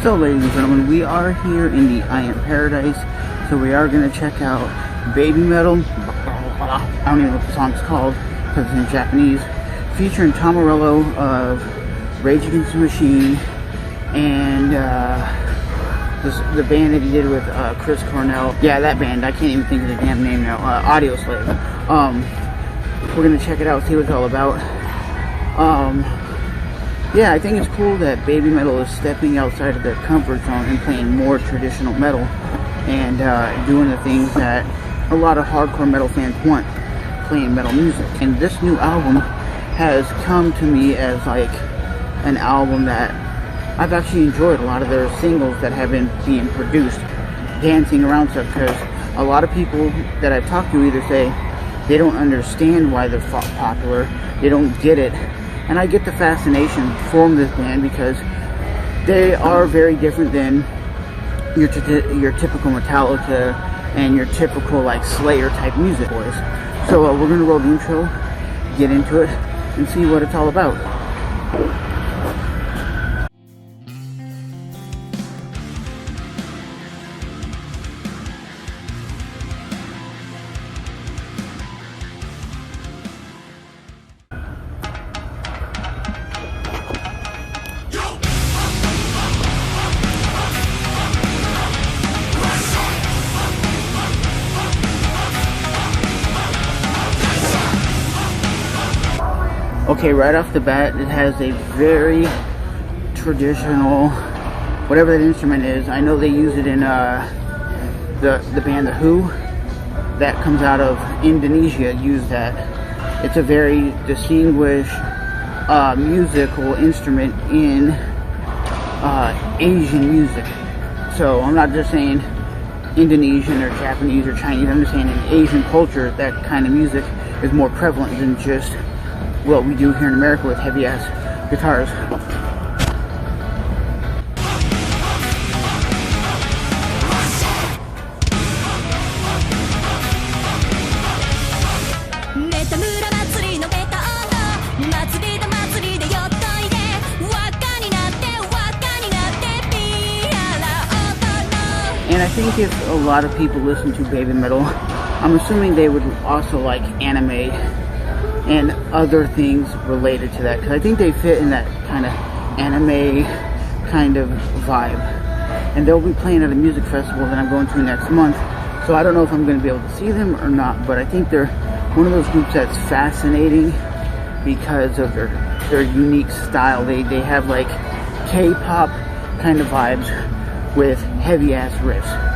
So ladies and gentlemen, we are here in the I Am Paradise, so we are going to check out BABYMETAL, I don't even know what the song's called because it's in Japanese, featuring Morello of Rage Against the Machine, and the band that he did with Chris Cornell. Yeah, that band, I can't even think of the damn name now, Audio Slave. We're going to check it out, see what it's all about. Yeah, I think it's cool that BABYMETAL is stepping outside of their comfort zone and playing more traditional metal and doing the things that a lot of hardcore metal fans want, playing metal music. And this new album has come to me as like an album that I've actually enjoyed. A lot of their singles that have been being produced, dancing around stuff, because a lot of people that I've talked to either say they don't understand why they're popular, they don't get it. And I get the fascination from this band because they are very different than your typical Metallica and your typical like Slayer type music boys. So we're going to roll the intro, get into it, and see what it's all about. Okay, right off the bat, it has a very traditional, whatever that instrument is. I know they use it in the band The Who, that comes out of Indonesia, use that. It's a very distinguished musical instrument in Asian music. So I'm not just saying Indonesian or Japanese or Chinese, I'm just saying in Asian culture, that kind of music is more prevalent than just what we do here in America with heavy ass guitars. And I think if a lot of people listen to BABYMETAL, I'm assuming they would also like anime and other things related to that, because I think they fit in that kind of anime kind of vibe. And they'll be playing at a music festival that I'm going to next month, so I don't know if I'm going to be able to see them or not, but I think they're one of those groups that's fascinating because of their unique style. They have like K-pop kind of vibes with heavy ass riffs.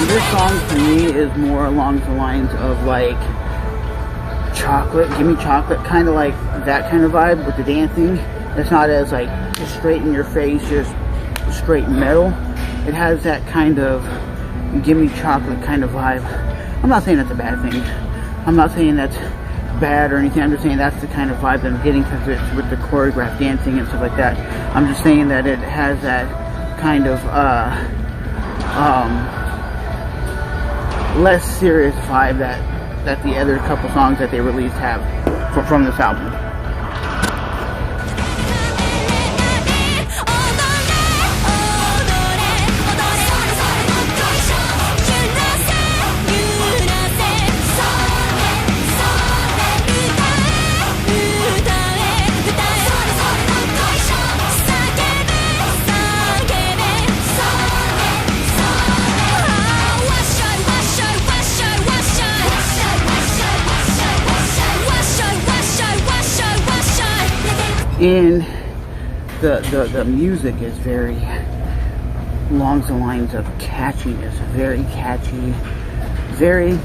This song to me is more along the lines of like chocolate, give me chocolate, kind of like that kind of vibe with the dancing. It's not as like just straight in your face, just straight metal. It has that kind of give me chocolate kind of vibe. I'm not saying that's a bad thing. I'm not saying that's bad or anything. I'm just saying that's the kind of vibe that I'm getting because it's with the choreographed dancing and stuff like that. I'm just saying that it has that kind of less serious vibe that the other couple songs that they released have from this album. And the music is very along the lines of catchiness, very catchy, very,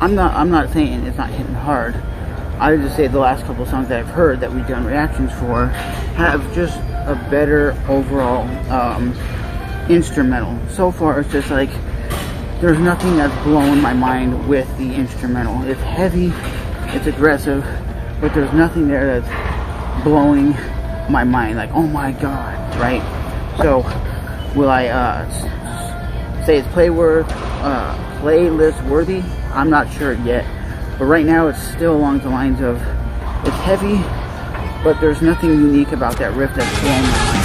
I'm not saying it's not hitting hard. I would just say the last couple of songs that I've heard that we've done reactions for have just a better overall instrumental. So far, it's just like there's nothing that's blowing my mind with the instrumental. It's heavy, it's aggressive, but there's nothing there that's blowing my mind. Like, oh my god, right? So, will I say it's playlist worthy? I'm not sure yet. But right now, it's still along the lines of it's heavy, but there's nothing unique about that riff that's blowing my mind.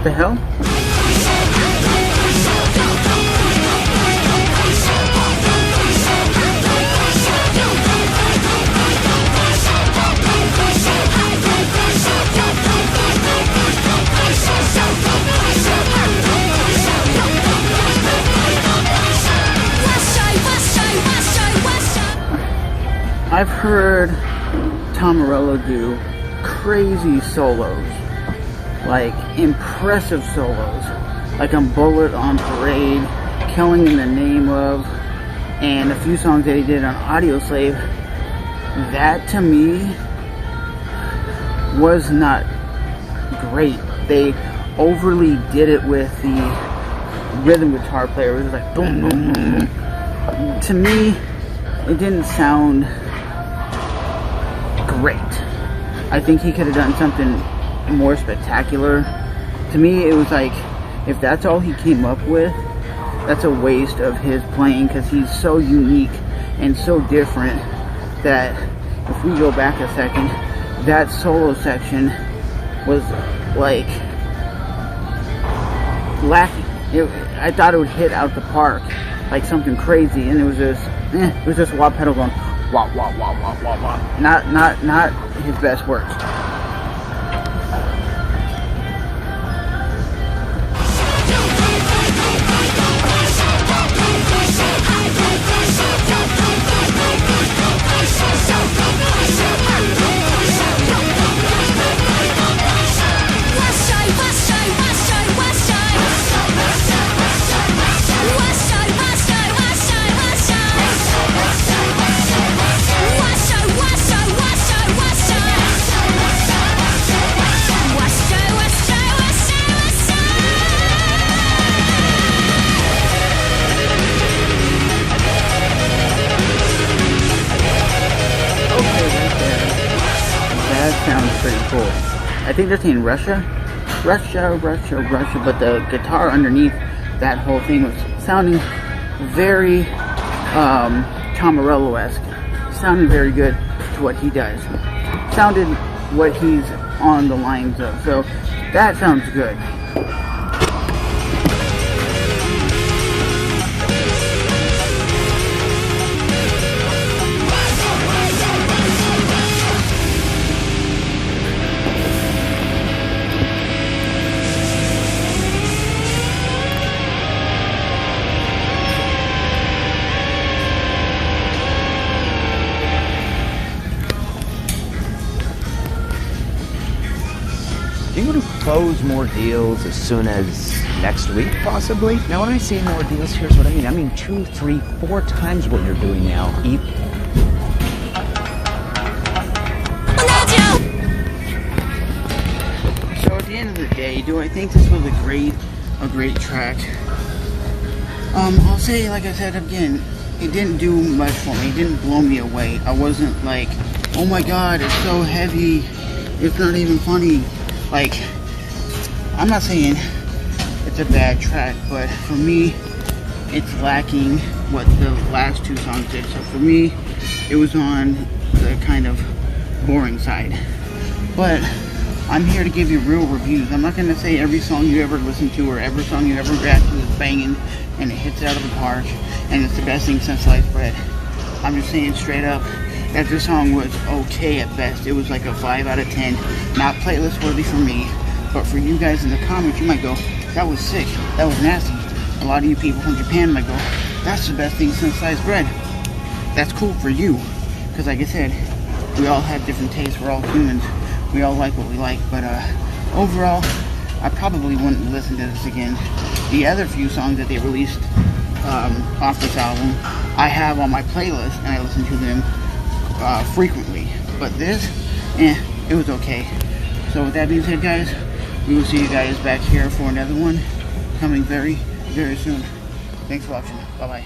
The hell? I've heard Tom Morello do crazy solos, like impressive solos, like on Bullet, on Parade, Killing in the Name of, and a few songs that he did on Audio Slave. That to me was not great. They overly did it with the rhythm guitar player. It was like boom, boom, boom. To me, it didn't sound great. I think he could have done something more spectacular. To me, it was like, if that's all he came up with, that's a waste of his playing, because he's so unique and so different that if we go back a second, that solo section was like lacking. I thought it would hit out the park like something crazy, and it was just wah pedal going wah wah wah wah wah wah. Not his best work. Sounds pretty cool. I think they're saying Russia, but the guitar underneath that whole thing was sounding very Tom Morello-esque. Sounded very good to what he does. Sounded what he's on the lines of. So that sounds good. Are you going to close more deals as soon as next week, possibly? Now, when I say more deals, here's what I mean. I mean 2, 3, 4 times what you're doing now. So at the end of the day, do I think this was a great track? I'll say, like I said again, it didn't do much for me. It didn't blow me away. I wasn't like, oh my god, it's so heavy, it's not even funny. Like, I'm not saying it's a bad track, but for me, it's lacking what the last 2 songs did. So for me, it was on the kind of boring side. But I'm here to give you real reviews. I'm not going to say every song you ever listen to or every song you ever react to is banging and it hits out of the park and it's the best thing since sliced bread. I'm just saying straight up that this song was okay at best. It was like a 5 out of 10. Not playlist worthy for me. But for you guys in the comments, you might go, that was sick, that was nasty. A lot of you people from Japan might go, that's the best thing since sliced bread. That's cool for you, because like I said, we all have different tastes. We're all humans. We all like what we like. But overall, I probably wouldn't listen to this again. The other few songs that they released off this album, I have on my playlist, and I listen to them frequently. But this, it was okay. So with that being said, guys, we will see you guys back here for another one coming very, very soon. Thanks for watching. Bye-bye.